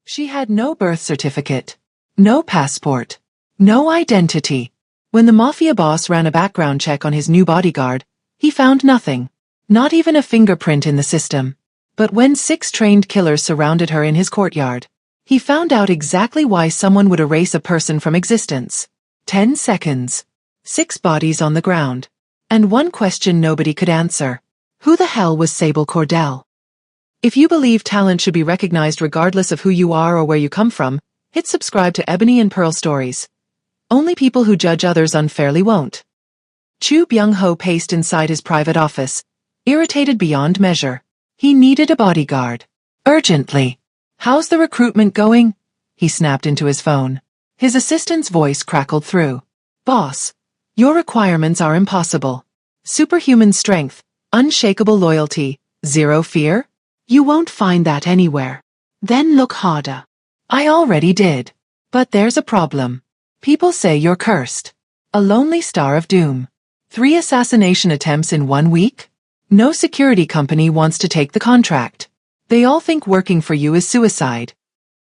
She had no birth certificate, no passport, no identity. When the Mafia boss ran a background check on his new bodyguard, he found nothing, not even a fingerprint in the system. But when 6 trained killers surrounded her in his courtyard, he found out exactly why someone would erase a person from existence. 10 seconds. 6 bodies on the ground. And one question nobody could answer. Who the hell was Sable Cordell? If you believe talent should be recognized regardless of who you are or where you come from, hit subscribe to Ebony and Pearl Stories. Only people who judge others unfairly won't. Chu Byung-ho paced inside his private office, irritated beyond measure. He needed a bodyguard. Urgently. How's the recruitment going? He snapped into his phone. His assistant's voice crackled through. Boss, your requirements are impossible. Superhuman strength, unshakable loyalty, zero fear? You won't find that anywhere. Then look harder. I already did. But there's a problem. People say you're cursed. A lonely star of doom. 3 assassination attempts in 1 week? No security company wants to take the contract. They all think working for you is suicide.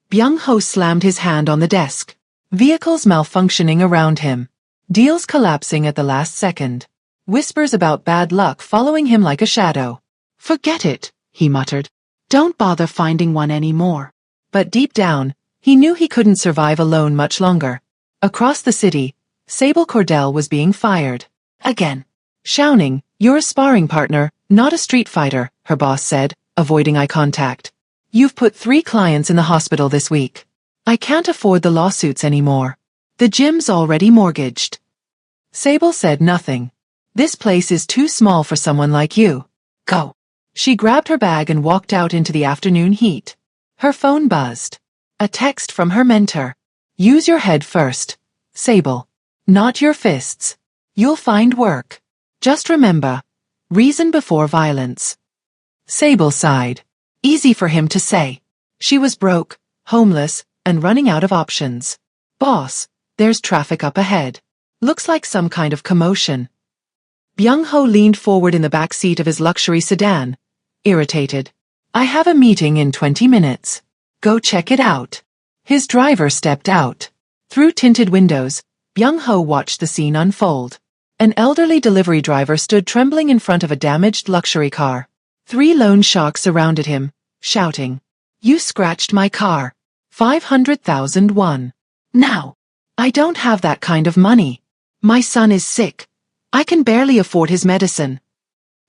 Byung-ho slammed his hand on the desk. Vehicles malfunctioning around him. Deals collapsing at the last second. Whispers about bad luck following him like a shadow. Forget it, he muttered. Don't bother finding one anymore. But deep down, he knew he couldn't survive alone much longer. Across the city, Sable Cordell was being fired. Again. Shouting, you're a sparring partner, not a street fighter, her boss said, avoiding eye contact. You've put 3 clients in the hospital this week. I can't afford the lawsuits anymore. The gym's already mortgaged. Sable said nothing. This place is too small for someone like you. Go. She grabbed her bag and walked out into the afternoon heat. Her phone buzzed. A text from her mentor. Use your head first, Sable. Not your fists. You'll find work. Just remember, reason before violence. Sable sighed. Easy for him to say. She was broke, homeless, and running out of options. Boss, there's traffic up ahead. Looks like some kind of commotion. Byung-ho leaned forward in the back seat of his luxury sedan, irritated. I have a meeting in 20 minutes. Go check it out. His driver stepped out. Through tinted windows, Byung-ho watched the scene unfold. An elderly delivery driver stood trembling in front of a damaged luxury car. 3 loan sharks surrounded him, shouting, You scratched my car. 500,000 won. Now. I don't have that kind of money. My son is sick. I can barely afford his medicine.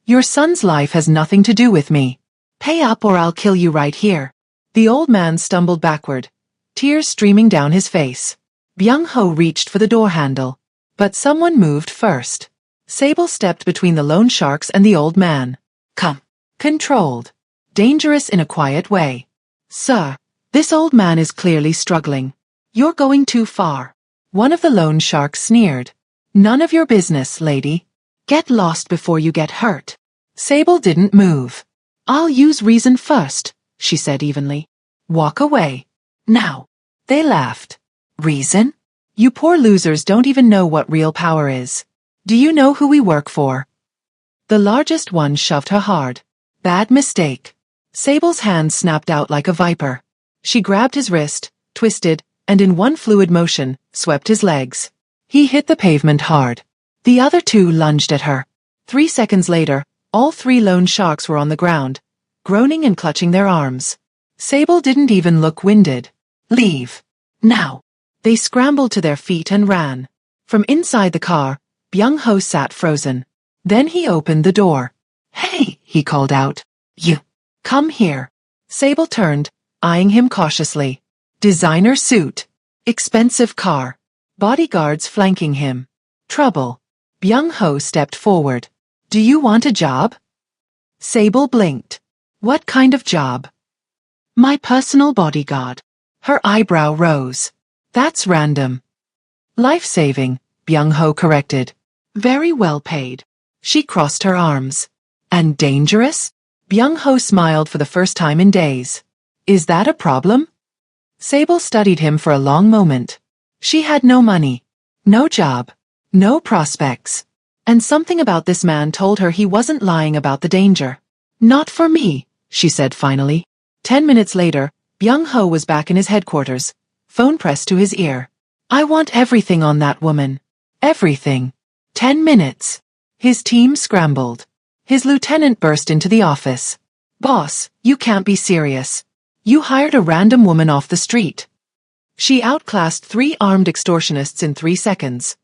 Your son's life has nothing to do with me. Pay up or I'll kill you right here. The old man stumbled backward, tears streaming down his face. Byung-ho reached for the door handle. But someone moved first. Sable stepped between the loan sharks and the old man. Come. Controlled. Dangerous in a quiet way. Sir, this old man is clearly struggling. You're going too far. One of the loan sharks sneered. None of your business, lady. Get lost before you get hurt. Sable didn't move. I'll use reason first, she said evenly. Walk away. Now. They laughed. Reason? You poor losers don't even know what real power is. Do you know who we work for? The largest one shoved her hard. Bad mistake. Sable's hand snapped out like a viper. She grabbed his wrist, twisted, and in one fluid motion, swept his legs. He hit the pavement hard. The other 2 lunged at her. 3 seconds later, all 3 loan sharks were on the ground, groaning and clutching their arms. Sable didn't even look winded. Leave. Now. They scrambled to their feet and ran. From inside the car, Byung-ho sat frozen. Then he opened the door. Hey, he called out. You. Come here. Sable turned, eyeing him cautiously. Designer suit. Expensive car. Bodyguards flanking him. Trouble. Byung-ho stepped forward. Do you want a job? Sable blinked. What kind of job? My personal bodyguard. Her eyebrow rose. That's random. Life-saving, Byung-ho corrected. Very well paid. She crossed her arms. And dangerous? Byung-ho smiled for the first time in days. Is that a problem? Sable studied him for a long moment. She had no money, no job, no prospects. And something about this man told her he wasn't lying about the danger. Not for me, she said finally. 10 minutes later, Byung-ho was back in his headquarters, phone pressed to his ear. I want everything on that woman. Everything. 10 minutes. His team scrambled. His lieutenant burst into the office. Boss, you can't be serious. You hired a random woman off the street. She outclassed 3 armed extortionists in 3 seconds.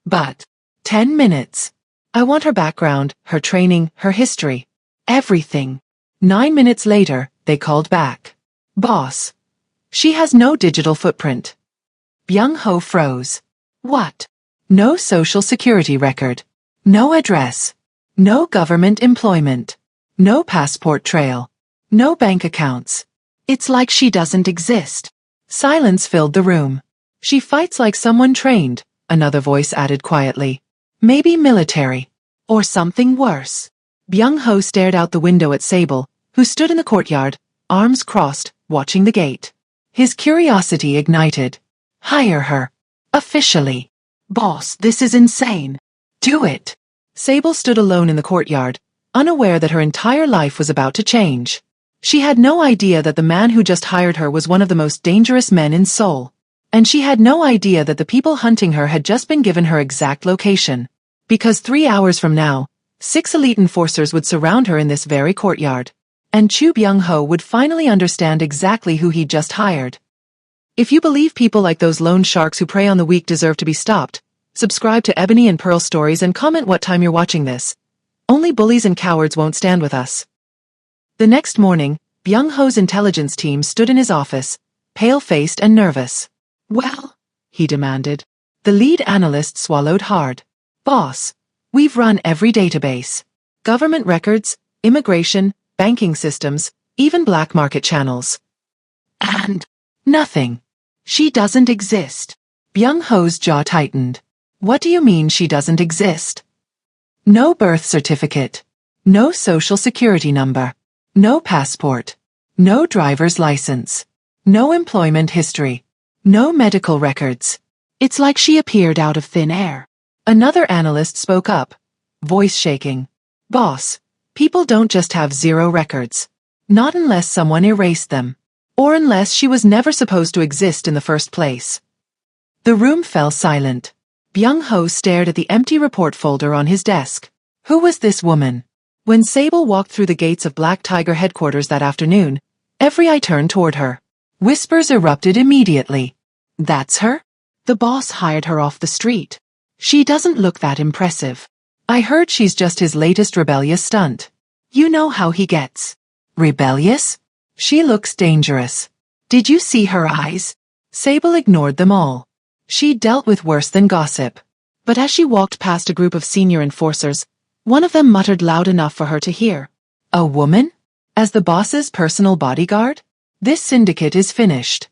But 10 minutes. I want her background, her training, her history. Everything. 9 minutes later, they called back. Boss. She has no digital footprint. Byung-ho froze. What? No social security record. No address. No government employment. No passport trail. No bank accounts. It's like she doesn't exist. Silence filled the room. She fights like someone trained, another voice added quietly. Maybe military. Or something worse. Byung-ho stared out the window at Sable, who stood in the courtyard, arms crossed, watching the gate. His curiosity ignited. Hire her. Officially. Boss, this is insane. Do it. Sable stood alone in the courtyard, unaware that her entire life was about to change. She had no idea that the man who just hired her was one of the most dangerous men in Seoul. And she had no idea that the people hunting her had just been given her exact location. Because 3 hours from now, 6 elite enforcers would surround her in this very courtyard. And Chu Byung-ho would finally understand exactly who he'd just hired. If you believe people like those loan sharks who prey on the weak deserve to be stopped, subscribe to Ebony and Pearl Stories and comment what time you're watching this. Only bullies and cowards won't stand with us. The next morning, Byung-ho's intelligence team stood in his office, pale-faced and nervous. Well, he demanded. The lead analyst swallowed hard. Boss, we've run every database. Government records, immigration, banking systems, even black market channels. And nothing. She doesn't exist. Byung-ho's jaw tightened. What do you mean she doesn't exist? No birth certificate. No social security number. No passport. No driver's license. No employment history. No medical records. It's like she appeared out of thin air. Another analyst spoke up, voice shaking. Boss, people don't just have 0 records. Not unless someone erased them. Or unless she was never supposed to exist in the first place. The room fell silent. Byung-ho stared at the empty report folder on his desk. Who was this woman? When Sable walked through the gates of Black Tiger headquarters that afternoon, every eye turned toward her. Whispers erupted immediately. That's her? The boss hired her off the street. She doesn't look that impressive. I heard she's just his latest rebellious stunt. You know how he gets. Rebellious? She looks dangerous. Did you see her eyes? Sable ignored them all. She dealt with worse than gossip. But as she walked past a group of senior enforcers, one of them muttered loud enough for her to hear. A woman? As the boss's personal bodyguard? This syndicate is finished.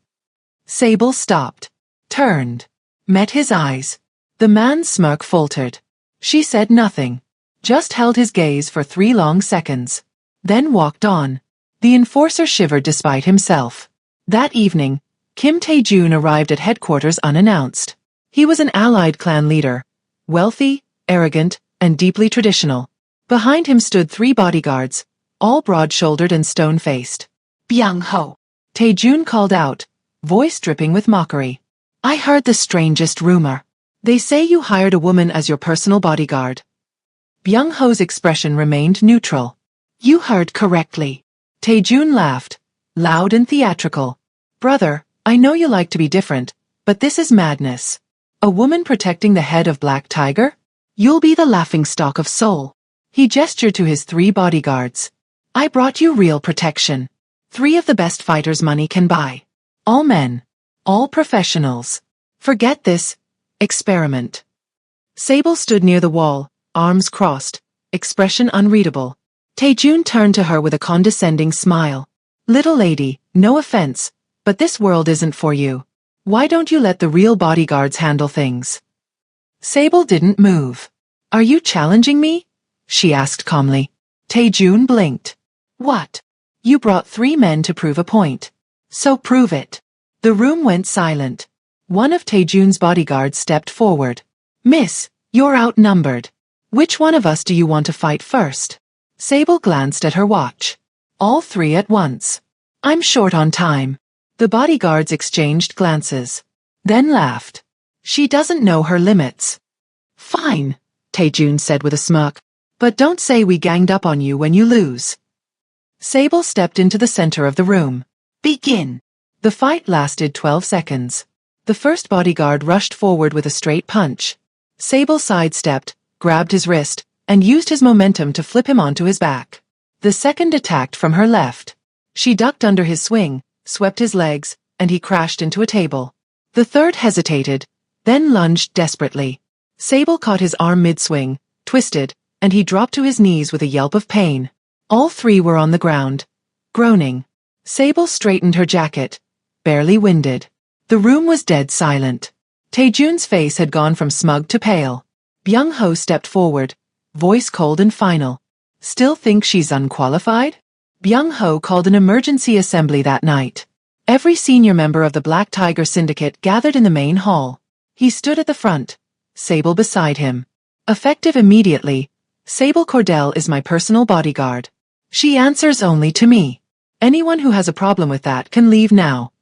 Sable stopped, turned, met his eyes. The man's smirk faltered. She said nothing, just held his gaze for 3 long seconds, then walked on. The enforcer shivered despite himself. That evening, Kim Tae-jun arrived at headquarters unannounced. He was an allied clan leader, wealthy, arrogant, and deeply traditional. Behind him stood 3 bodyguards, all broad-shouldered and stone-faced. Byung-ho, Tae-jun called out, voice dripping with mockery. I heard the strangest rumor. They say you hired a woman as your personal bodyguard. Byung-ho's expression remained neutral. You heard correctly. Tae-jun laughed, loud and theatrical. Brother, I know you like to be different, but this is madness. A woman protecting the head of Black Tiger? You'll be the laughingstock of Seoul. He gestured to his 3 bodyguards. I brought you real protection. 3 of the best fighters money can buy. All men. All professionals. Forget this experiment. Sable stood near the wall, arms crossed, expression unreadable. Tae-jun turned to her with a condescending smile. Little lady, no offense, but this world isn't for you. Why don't you let the real bodyguards handle things? Sable didn't move. Are you challenging me? She asked calmly. Tae-jun blinked. What? You brought 3 men to prove a point. So prove it. The room went silent. One of Tae-jun's bodyguards stepped forward. Miss, you're outnumbered. Which one of us do you want to fight first? Sable glanced at her watch. All 3 at once. I'm short on time. The bodyguards exchanged glances. Then laughed. She doesn't know her limits. Fine, Taejun said with a smirk. But don't say we ganged up on you when you lose. Sable stepped into the center of the room. Begin. The fight lasted 12 seconds. The first bodyguard rushed forward with a straight punch. Sable sidestepped, grabbed his wrist, and used his momentum to flip him onto his back. The second attacked from her left. She ducked under his swing, swept his legs, and he crashed into a table. The third hesitated, then lunged desperately. Sable caught his arm mid-swing, twisted, and he dropped to his knees with a yelp of pain. All three were on the ground, groaning. Sable straightened her jacket, barely winded. The room was dead silent. Taejun's face had gone from smug to pale. Byung-ho stepped forward, voice cold and final. Still think she's unqualified? Byung-ho called an emergency assembly that night. Every senior member of the Black Tiger Syndicate gathered in the main hall. He stood at the front, Sable beside him. Effective immediately, Sable Cordell is my personal bodyguard. She answers only to me. Anyone who has a problem with that can leave now.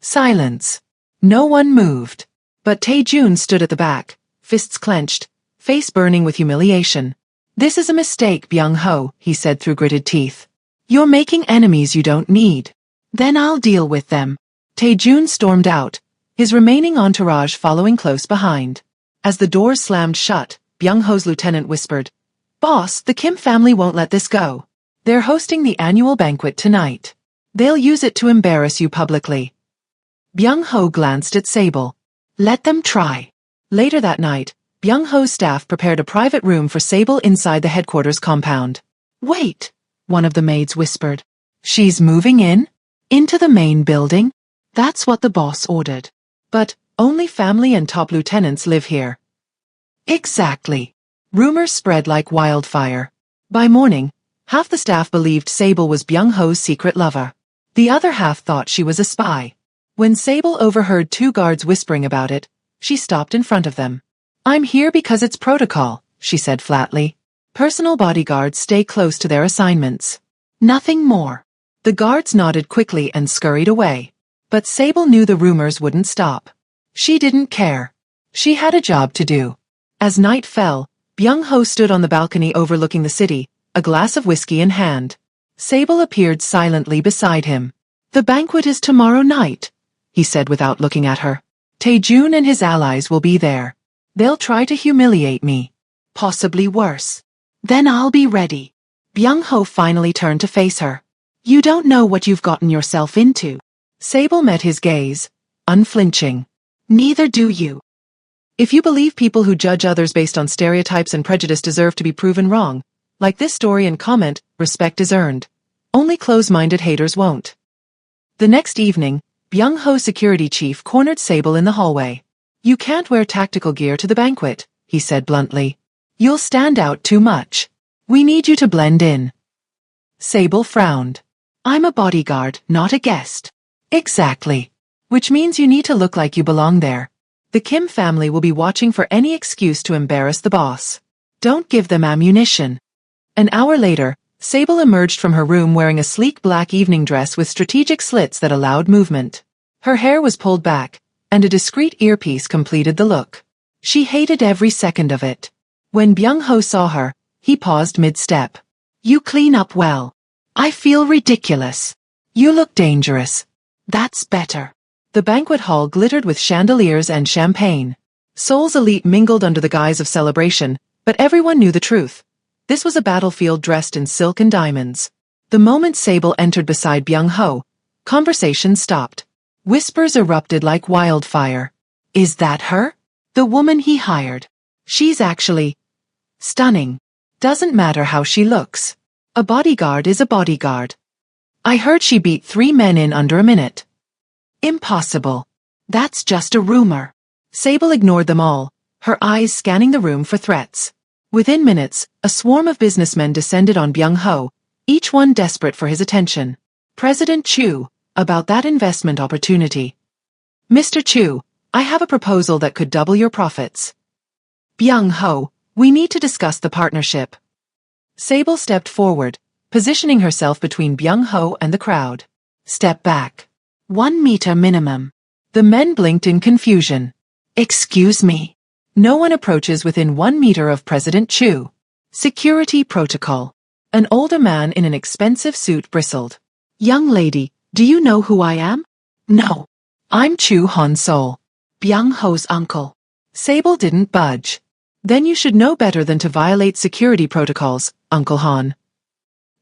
Silence. No one moved. But Taejun stood at the back, fists clenched, face burning with humiliation. This is a mistake, Byung-ho, he said through gritted teeth. You're making enemies you don't need. Then I'll deal with them. Taejun stormed out, his remaining entourage following close behind. As the doors slammed shut, Byung-ho's lieutenant whispered, Boss, the Kim family won't let this go. They're hosting the annual banquet tonight. They'll use it to embarrass you publicly. Byung-ho glanced at Sable. Let them try. Later that night, Byung-ho's staff prepared a private room for Sable inside the headquarters compound. Wait, one of the maids whispered. She's moving in? Into the main building? That's what the boss ordered. But only family and top lieutenants live here. Exactly. Rumors spread like wildfire. By morning, half the staff believed Sable was Byung-ho's secret lover. The other half thought she was a spy. When Sable overheard two guards whispering about it, she stopped in front of them. I'm here because it's protocol, she said flatly. Personal bodyguards stay close to their assignments. Nothing more. The guards nodded quickly and scurried away. But Sable knew the rumors wouldn't stop. She didn't care. She had a job to do. As night fell, Byung-ho stood on the balcony overlooking the city, a glass of whiskey in hand. Sable appeared silently beside him. The banquet is tomorrow night, he said without looking at her. Taejun and his allies will be there. They'll try to humiliate me. Possibly worse. Then I'll be ready. Byung-ho finally turned to face her. You don't know what you've gotten yourself into. Sable met his gaze, unflinching. Neither do you. If you believe people who judge others based on stereotypes and prejudice deserve to be proven wrong, like this story and comment, respect is earned. Only close-minded haters won't. The next evening, Byung-ho's security chief cornered Sable in the hallway. You can't wear tactical gear to the banquet, he said bluntly. You'll stand out too much. We need you to blend in. Sable frowned. I'm a bodyguard, not a guest. Exactly. Which means you need to look like you belong there. The Kim family will be watching for any excuse to embarrass the boss. Don't give them ammunition. An hour later, Sable emerged from her room wearing a sleek black evening dress with strategic slits that allowed movement. Her hair was pulled back, and a discreet earpiece completed the look. She hated every second of it. When Byung-ho saw her, he paused mid-step. You clean up well. I feel ridiculous. You look dangerous. That's better. The banquet hall glittered with chandeliers and champagne. Seoul's elite mingled under the guise of celebration, but everyone knew the truth. This was a battlefield dressed in silk and diamonds. The moment Sable entered beside Byung-ho, conversation stopped. Whispers erupted like wildfire. Is that her? The woman he hired. She's actually stunning. Doesn't matter how she looks. A bodyguard is a bodyguard. I heard she beat 3 men in under a minute. Impossible. That's just a rumor. Sable ignored them all, her eyes scanning the room for threats. Within minutes, a swarm of businessmen descended on Byung-ho, each one desperate for his attention. President Chu, about that investment opportunity. Mr. Chu, I have a proposal that could double your profits. Byung-ho, we need to discuss the partnership. Sable stepped forward, positioning herself between Byung-ho and the crowd. Step back. 1 meter minimum. The men blinked in confusion. Excuse me. No one approaches within 1 meter of President Chu. Security protocol. An older man in an expensive suit bristled. Young lady, do you know who I am? No. I'm Chu Han-sol, Byung-ho's uncle. Sable didn't budge. Then you should know better than to violate security protocols, Uncle Han.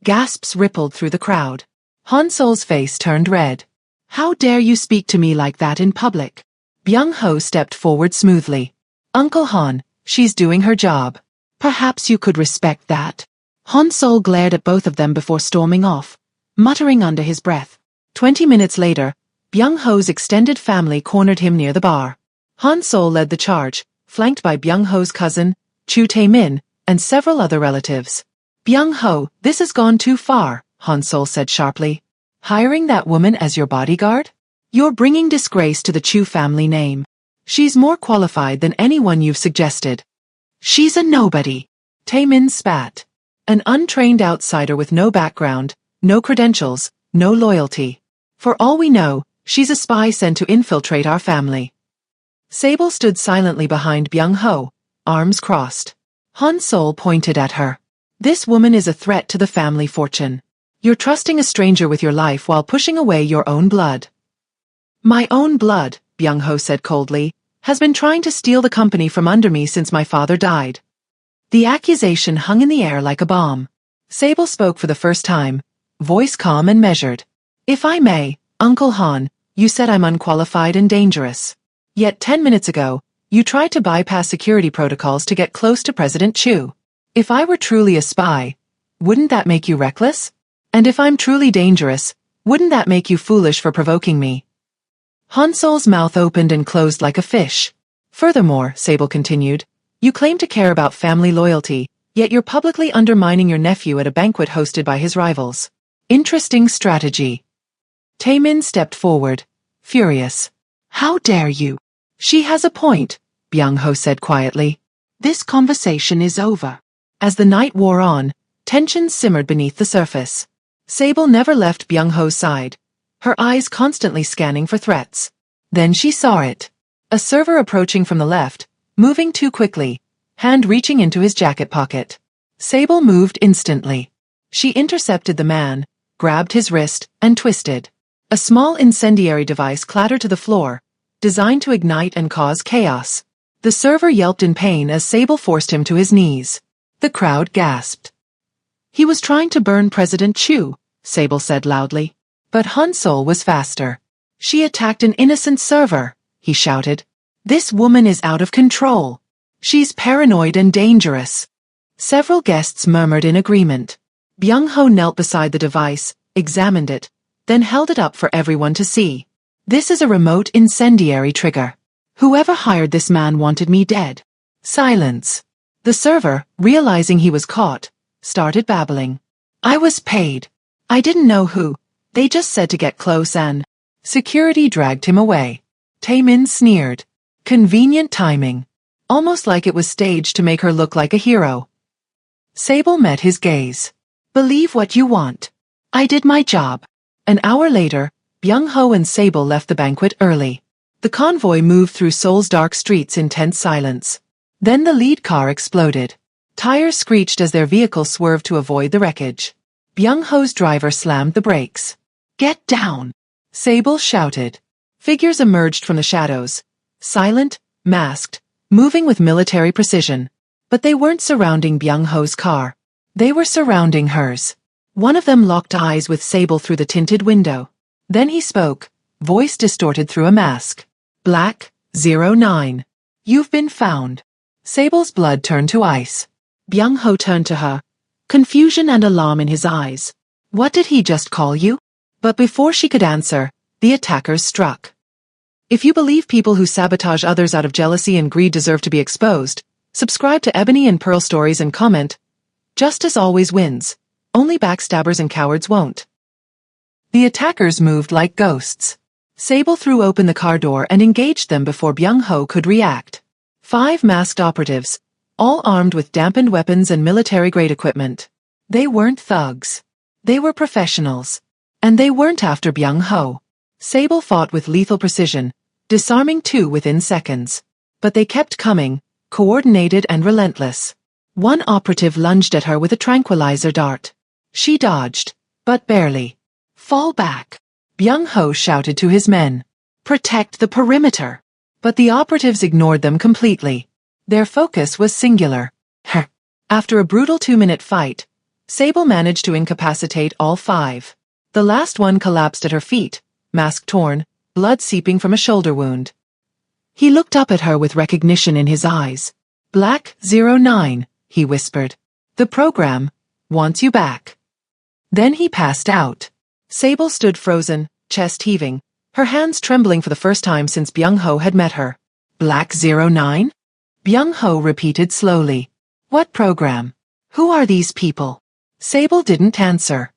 Gasps rippled through the crowd. Han-sol's face turned red. How dare you speak to me like that in public? Byung-ho stepped forward smoothly. Uncle Han, she's doing her job. Perhaps you could respect that. Han-sol glared at both of them before storming off, muttering under his breath. 20 minutes later, Byung-ho's extended family cornered him near the bar. Han-sol led the charge, flanked by Byung-ho's cousin, Chu Tae-min, and several other relatives. Byung-ho, this has gone too far, Han-sol said sharply. Hiring that woman as your bodyguard? You're bringing disgrace to the Chu family name. She's more qualified than anyone you've suggested. She's a nobody. Tae-min spat. An untrained outsider with no background, no credentials, no loyalty. For all we know, she's a spy sent to infiltrate our family. Sable stood silently behind Byung-ho, arms crossed. Han-sol pointed at her. This woman is a threat to the family fortune. You're trusting a stranger with your life while pushing away your own blood. My own blood, Byung-ho said coldly, has been trying to steal the company from under me since my father died. The accusation hung in the air like a bomb. Sable spoke for the first time, voice calm and measured. If I may, Uncle Han, you said I'm unqualified and dangerous. Yet 10 minutes ago, you tried to bypass security protocols to get close to President Chu. If I were truly a spy, wouldn't that make you reckless? And if I'm truly dangerous, wouldn't that make you foolish for provoking me? Han-sol's mouth opened and closed like a fish. Furthermore, Sable continued, you claim to care about family loyalty, yet you're publicly undermining your nephew at a banquet hosted by his rivals. Interesting strategy. Tae-min stepped forward, furious. How dare you? She has a point, Byung-ho said quietly. This conversation is over. As the night wore on, tensions simmered beneath the surface. Sable never left Byung-ho's side, her eyes constantly scanning for threats. Then she saw it. A server approaching from the left, moving too quickly, hand reaching into his jacket pocket. Sable moved instantly. She intercepted the man, grabbed his wrist, and twisted. A small incendiary device clattered to the floor, designed to ignite and cause chaos. The server yelped in pain as Sable forced him to his knees. The crowd gasped. He was trying to burn President Chu, Sable said loudly. But Han-sol was faster. She attacked an innocent server, he shouted. This woman is out of control. She's paranoid and dangerous. Several guests murmured in agreement. Byung-ho knelt beside the device, examined it, then held it up for everyone to see. This is a remote incendiary trigger. Whoever hired this man wanted me dead. Silence. The server, realizing he was caught, started babbling. I was paid. I didn't know who. They just said to get close and... Security dragged him away. Tae-min sneered. Convenient timing. Almost like it was staged to make her look like a hero. Sable met his gaze. Believe what you want. I did my job. An hour later, Byung-ho and Sable left the banquet early. The convoy moved through Seoul's dark streets in tense silence. Then the lead car exploded. Tires screeched as their vehicle swerved to avoid the wreckage. Byung-ho's driver slammed the brakes. Get down! Sable shouted. Figures emerged from the shadows. Silent, masked, moving with military precision. But they weren't surrounding Byung-ho's car. They were surrounding hers. One of them locked eyes with Sable through the tinted window. Then he spoke, voice distorted through a mask. Black, 09. You've been found. Sable's blood turned to ice. Byung-ho turned to her, confusion and alarm in his eyes. What did he just call you? But before she could answer, the attackers struck. If you believe people who sabotage others out of jealousy and greed deserve to be exposed, subscribe to Ebony and Pearl Stories and comment, justice always wins. Only backstabbers and cowards won't. The attackers moved like ghosts. Sable threw open the car door and engaged them before Byung-ho could react. 5 masked operatives, all armed with dampened weapons and military-grade equipment. They weren't thugs. They were professionals. And they weren't after Byung-ho. Sable fought with lethal precision, disarming two within seconds. But they kept coming, coordinated and relentless. One operative lunged at her with a tranquilizer dart. She dodged, but barely. "Fall back," Byung-ho shouted to his men. "Protect the perimeter." But the operatives ignored them completely. Their focus was singular. After a brutal 2-minute fight, Sable managed to incapacitate all 5. The last one collapsed at her feet, mask torn, blood seeping from a shoulder wound. He looked up at her with recognition in his eyes. "Black 09, he whispered. "The program wants you back." Then he passed out. Sable stood frozen, chest heaving, her hands trembling for the first time since Byung-ho had met her. "Black 09? Byung-ho repeated slowly. "What program? Who are these people?" Sable didn't answer.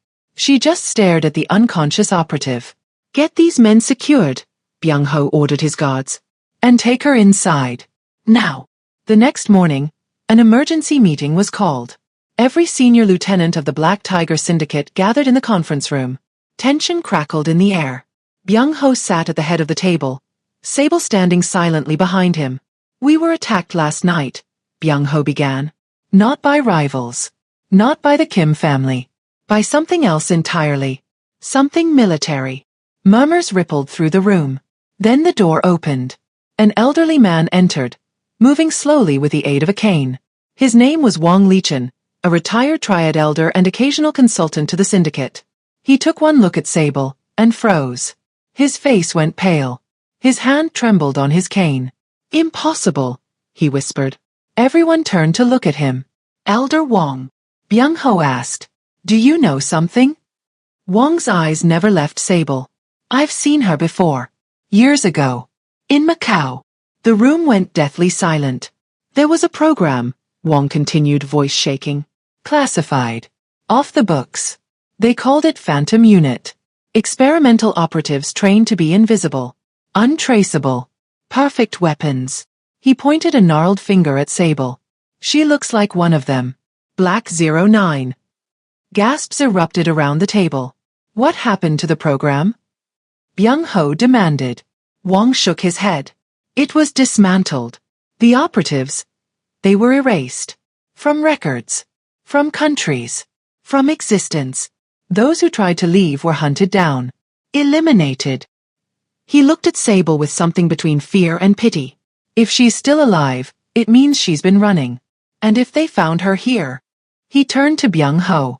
She just stared at the unconscious operative. "Get these men secured," Byung-ho ordered his guards. "And take her inside. Now." The next morning, an emergency meeting was called. Every senior lieutenant of the Black Tiger Syndicate gathered in the conference room. Tension crackled in the air. Byung-ho sat at the head of the table, Sable standing silently behind him. "We were attacked last night," Byung-ho began. "Not by rivals. Not by the Kim family. By something else entirely. Something military." Murmurs rippled through the room. Then the door opened. An elderly man entered, moving slowly with the aid of a cane. His name was Wang Lichen, a retired Triad elder and occasional consultant to the syndicate. He took one look at Sable, and froze. His face went pale. His hand trembled on his cane. "Impossible," he whispered. Everyone turned to look at him. "Elder Wang," Byung-ho asked, "do you know something?" Wang's eyes never left Sable. "I've seen her before. Years ago. In Macau." The room went deathly silent. "There was a program," Wang continued, voice shaking. "Classified. Off the books. They called it Phantom Unit. Experimental operatives trained to be invisible. Untraceable. Perfect weapons." He pointed a gnarled finger at Sable. "She looks like one of them. Black 09. Gasps erupted around the table. "What happened to the program?" Byung-ho demanded. Wang shook his head. "It was dismantled. The operatives, they were erased. From records. From countries. From existence. Those who tried to leave were hunted down. Eliminated." He looked at Sable with something between fear and pity. "If she's still alive, it means she's been running. And if they found her here..." He turned to Byung-ho.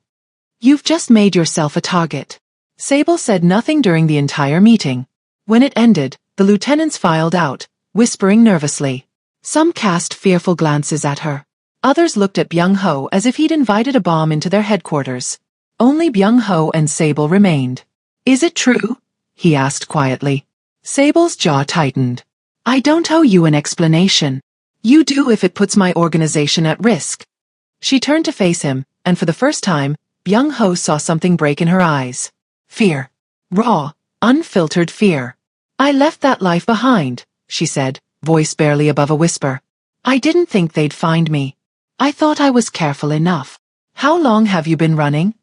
"You've just made yourself a target." Sable said nothing during the entire meeting. When it ended, the lieutenants filed out, whispering nervously. Some cast fearful glances at her. Others looked at Byung-ho as if he'd invited a bomb into their headquarters. Only Byung-ho and Sable remained. "Is it true?" he asked quietly. Sable's jaw tightened. "I don't owe you an explanation. You do if it puts my organization at risk." She turned to face him, and for the first time, Byung-ho saw something break in her eyes. Fear. Raw, unfiltered fear. "I left that life behind," she said, voice barely above a whisper. "I didn't think they'd find me. I thought I was careful enough." "How long have you been running?"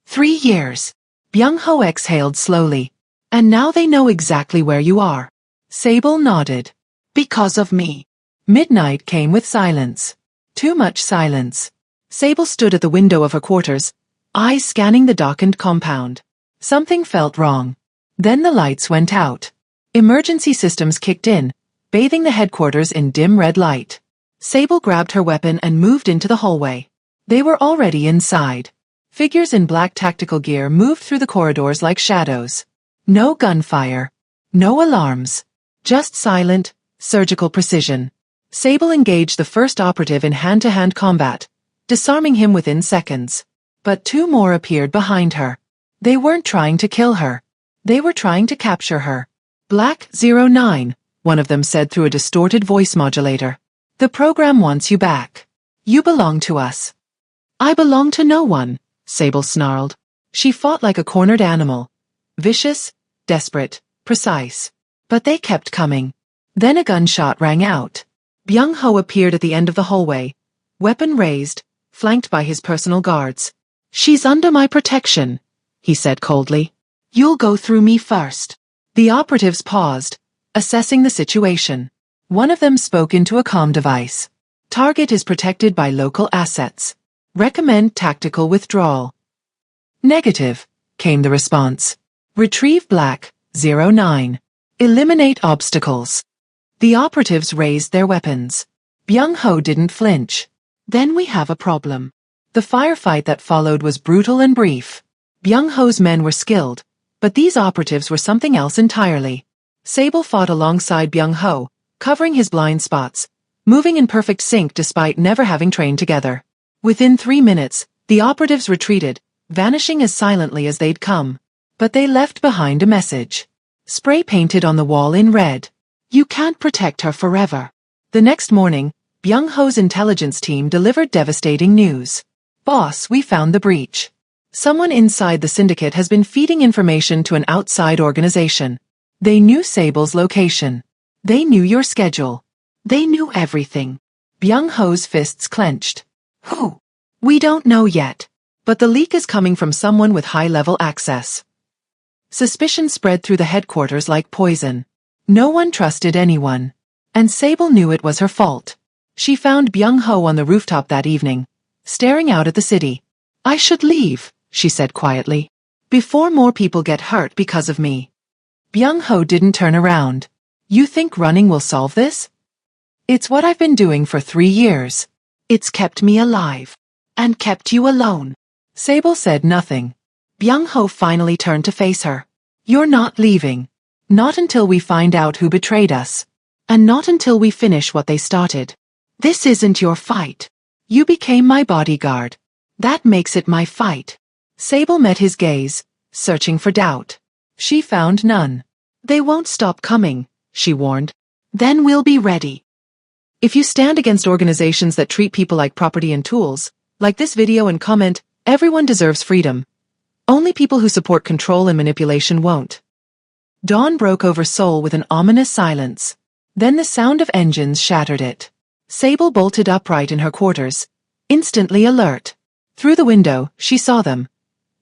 3 years. Byung-ho exhaled slowly. "And now they know exactly where you are." Sable nodded. "Because of me." Midnight came with silence. Too much silence. Sable stood at the window of her quarters, eyes scanning the darkened compound. Something felt wrong. Then the lights went out. Emergency systems kicked in, bathing the headquarters in dim red light. Sable grabbed her weapon and moved into the hallway. They were already inside. Figures in black tactical gear moved through the corridors like shadows. No gunfire. No alarms. Just silent, surgical precision. Sable engaged the first operative in hand-to-hand combat, disarming him within seconds. But 2 more appeared behind her. They weren't trying to kill her. They were trying to capture her. "Black 09, one of them said through a distorted voice modulator. "The program wants you back. You belong to us." "I belong to no one," Sable snarled. She fought like a cornered animal. Vicious, desperate, precise. But they kept coming. Then a gunshot rang out. Byung-ho appeared at the end of the hallway, weapon raised, flanked by his personal guards. "She's under my protection," he said coldly. You'll go through me first. The operatives paused, assessing the situation. One of them spoke into a comm device. Target is protected by local assets. Recommend tactical withdrawal. Negative, came the response. Retrieve Black, 09. Eliminate obstacles. The operatives raised their weapons. Byung-ho didn't flinch. Then we have a problem. The firefight that followed was brutal and brief. Byung-ho's men were skilled, but these operatives were something else entirely. Sable fought alongside Byung-ho, covering his blind spots, moving in perfect sync despite never having trained together. Within 3 minutes, the operatives retreated, vanishing as silently as they'd come. But they left behind a message. Spray painted on the wall in red. You can't protect her forever. The next morning, Byung-ho's intelligence team delivered devastating news. Boss, we found the breach. Someone inside the syndicate has been feeding information to an outside organization. They knew Sable's location. They knew your schedule. They knew everything. Byung-ho's fists clenched. Who? We don't know yet. But the leak is coming from someone with high-level access. Suspicion spread through the headquarters like poison. No one trusted anyone. And Sable knew it was her fault. She found Byung-ho on the rooftop that evening, staring out at the city. I should leave, she said quietly, before more people get hurt because of me. Byung-ho didn't turn around. You think running will solve this? It's what I've been doing for 3 years. It's kept me alive. And kept you alone. Sable said nothing. Byung-ho finally turned to face her. You're not leaving. Not until we find out who betrayed us. And not until we finish what they started. This isn't your fight. You became my bodyguard. That makes it my fight. Sable met his gaze, searching for doubt. She found none. They won't stop coming, she warned. Then we'll be ready. If you stand against organizations that treat people like property and tools, like this video and comment, everyone deserves freedom. Only people who support control and manipulation won't. Dawn broke over Seoul with an ominous silence. Then the sound of engines shattered it. Sable bolted upright in her quarters, instantly alert. Through the window, she saw them.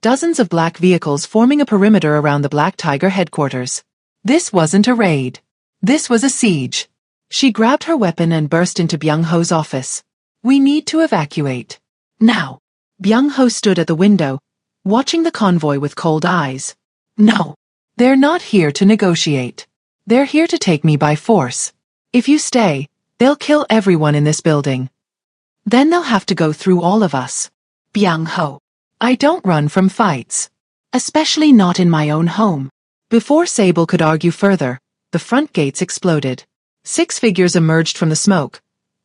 Dozens of black vehicles forming a perimeter around the Black Tiger headquarters. This wasn't a raid. This was a siege. She grabbed her weapon and burst into Byung-ho's office. We need to evacuate. Now. Byung-ho stood at the window, watching the convoy with cold eyes. No. They're not here to negotiate. They're here to take me by force. If you stay, they'll kill everyone in this building. Then they'll have to go through all of us. Byung-ho. I don't run from fights. Especially not in my own home. Before Sable could argue further, the front gates exploded. 6 figures emerged from the smoke,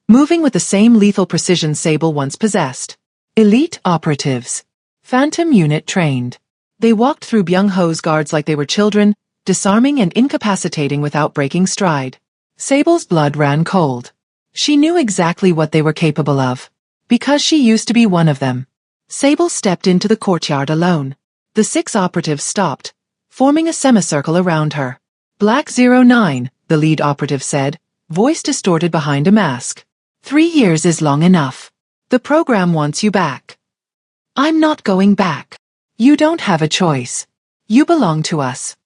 moving with the same lethal precision Sable once possessed. Elite operatives. Phantom unit trained. They walked through Byung-ho's guards like they were children, disarming and incapacitating without breaking stride. Sable's blood ran cold. She knew exactly what they were capable of, because she used to be one of them. Sable stepped into the courtyard alone. The 6 operatives stopped, forming a semicircle around her. Black 09, the lead operative said, voice distorted behind a mask. 3 years is long enough. The program wants you back. I'm not going back. You don't have a choice. You belong to us.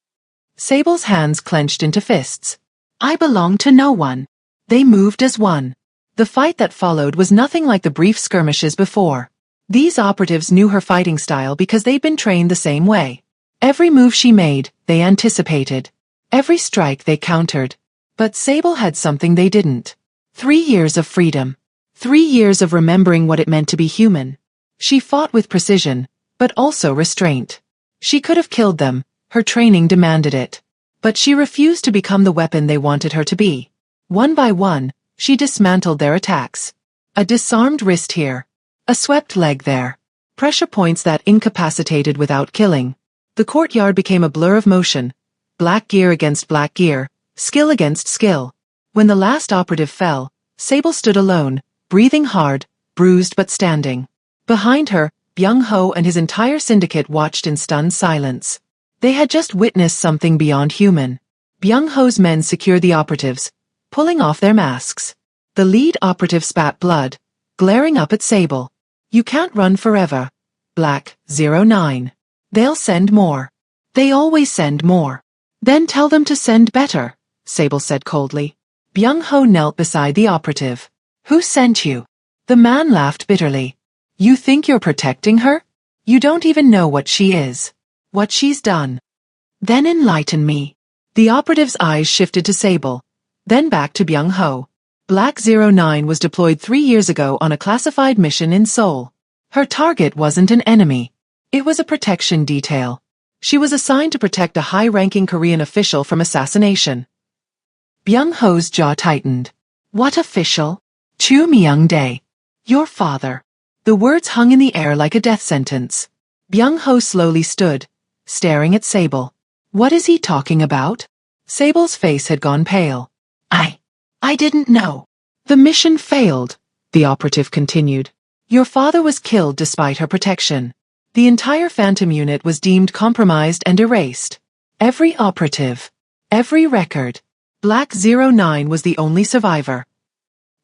Sable's hands clenched into fists. I belong to no one. They moved as one. The fight that followed was nothing like the brief skirmishes before. These operatives knew her fighting style because they'd been trained the same way. Every move she made, they anticipated. Every strike they countered. But Sable had something they didn't. 3 years of freedom. 3 years of remembering what it meant to be human. She fought with precision, but also restraint. She could have killed them, her training demanded it. But she refused to become the weapon they wanted her to be. One by one, she dismantled their attacks. A disarmed wrist here. A swept leg there. Pressure points that incapacitated without killing. The courtyard became a blur of motion. Black gear against black gear, skill against skill. When the last operative fell, Sable stood alone, breathing hard, bruised but standing. Behind her, Byung-ho and his entire syndicate watched in stunned silence. They had just witnessed something beyond human. Byung-ho's men secured the operatives, pulling off their masks. The lead operative spat blood, glaring up at Sable. You can't run forever. Black 09. They'll send more. They always send more. Then tell them to send better, Sable said coldly. Byung-ho knelt beside the operative. Who sent you? The man laughed bitterly. You think you're protecting her? You don't even know what she is. What she's done. Then enlighten me. The operative's eyes shifted to Sable, then back to Byung-ho. Black 09 was deployed 3 years ago on a classified mission in Seoul. Her target wasn't an enemy. It was a protection detail. She was assigned to protect a high-ranking Korean official from assassination. Byung-ho's jaw tightened. What official? Chu Myung-dae. Your father. The words hung in the air like a death sentence. Byung-ho slowly stood, staring at Sable. What is he talking about? Sable's face had gone pale. I didn't know. The mission failed, the operative continued. Your father was killed despite her protection. The entire Phantom unit was deemed compromised and erased. Every operative. Every record. Black 09 was the only survivor.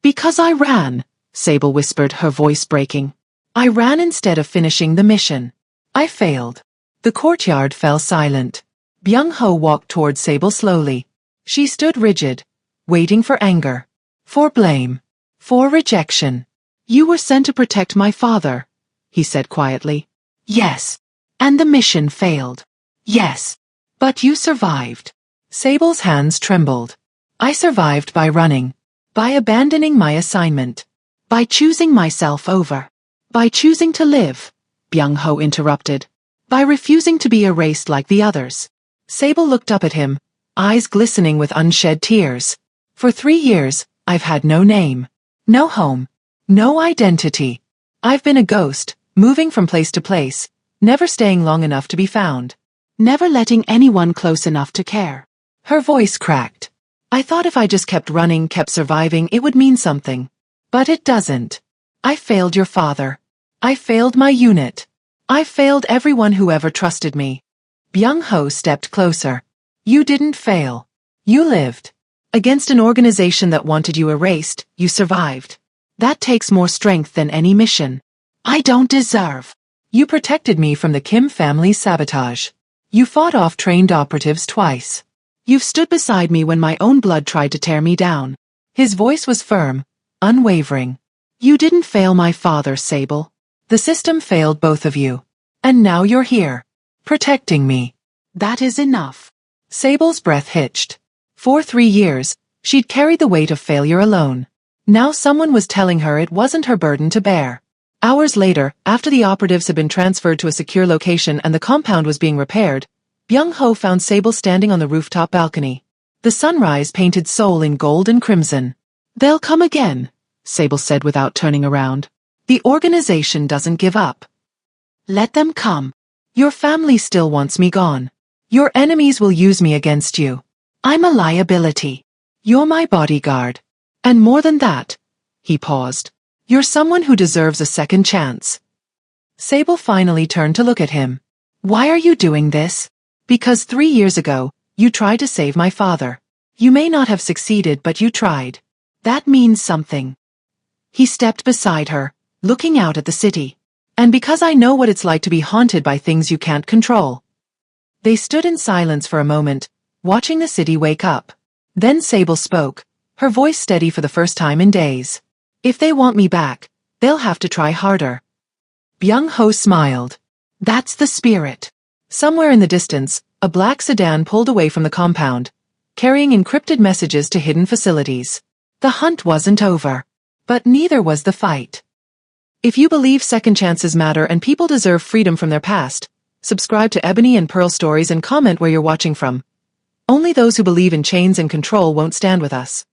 Because I ran, Sable whispered, her voice breaking. I ran instead of finishing the mission. I failed. The courtyard fell silent. Byung-ho walked toward Sable slowly. She stood rigid, waiting for anger. For blame. For rejection. You were sent to protect my father, he said quietly. Yes. And the mission failed. Yes. But you survived. Sable's hands trembled. I survived by running. By abandoning my assignment. By choosing myself over. By choosing to live, Byung-ho interrupted. By refusing to be erased like the others. Sable looked up at him, eyes glistening with unshed tears. For 3 years, I've had no name. No home. No identity. I've been a ghost, moving from place to place, never staying long enough to be found. Never letting anyone close enough to care. Her voice cracked. I thought if I just kept running, kept surviving, it would mean something. But it doesn't. I failed your father. I failed my unit. I failed everyone who ever trusted me. Byung-ho stepped closer. You didn't fail. You lived. Against an organization that wanted you erased, you survived. That takes more strength than any mission. I don't deserve. You protected me from the Kim family's sabotage. You fought off trained operatives twice. You've stood beside me when my own blood tried to tear me down. His voice was firm, unwavering. You didn't fail my father, Sable. The system failed both of you. And now you're here. Protecting me. That is enough. Sable's breath hitched. For 3 years, she'd carried the weight of failure alone. Now someone was telling her it wasn't her burden to bear. Hours later, after the operatives had been transferred to a secure location and the compound was being repaired, Byung-ho found Sable standing on the rooftop balcony. The sunrise painted Seoul in gold and crimson. They'll come again, Sable said without turning around. The organization doesn't give up. Let them come. Your family still wants me gone. Your enemies will use me against you. I'm a liability. You're my bodyguard. And more than that, he paused. You're someone who deserves a second chance. Sable finally turned to look at him. Why are you doing this? Because 3 years ago, you tried to save my father. You may not have succeeded, but you tried. That means something. He stepped beside her, looking out at the city. And because I know what it's like to be haunted by things you can't control. They stood in silence for a moment, watching the city wake up. Then Sable spoke, her voice steady for the first time in days. If they want me back, they'll have to try harder. Byung-ho smiled. That's the spirit. Somewhere in the distance, a black sedan pulled away from the compound, carrying encrypted messages to hidden facilities. The hunt wasn't over. But neither was the fight. If you believe second chances matter and people deserve freedom from their past, subscribe to Ebony and Pearl Stories and comment where you're watching from. Only those who believe in chains and control won't stand with us.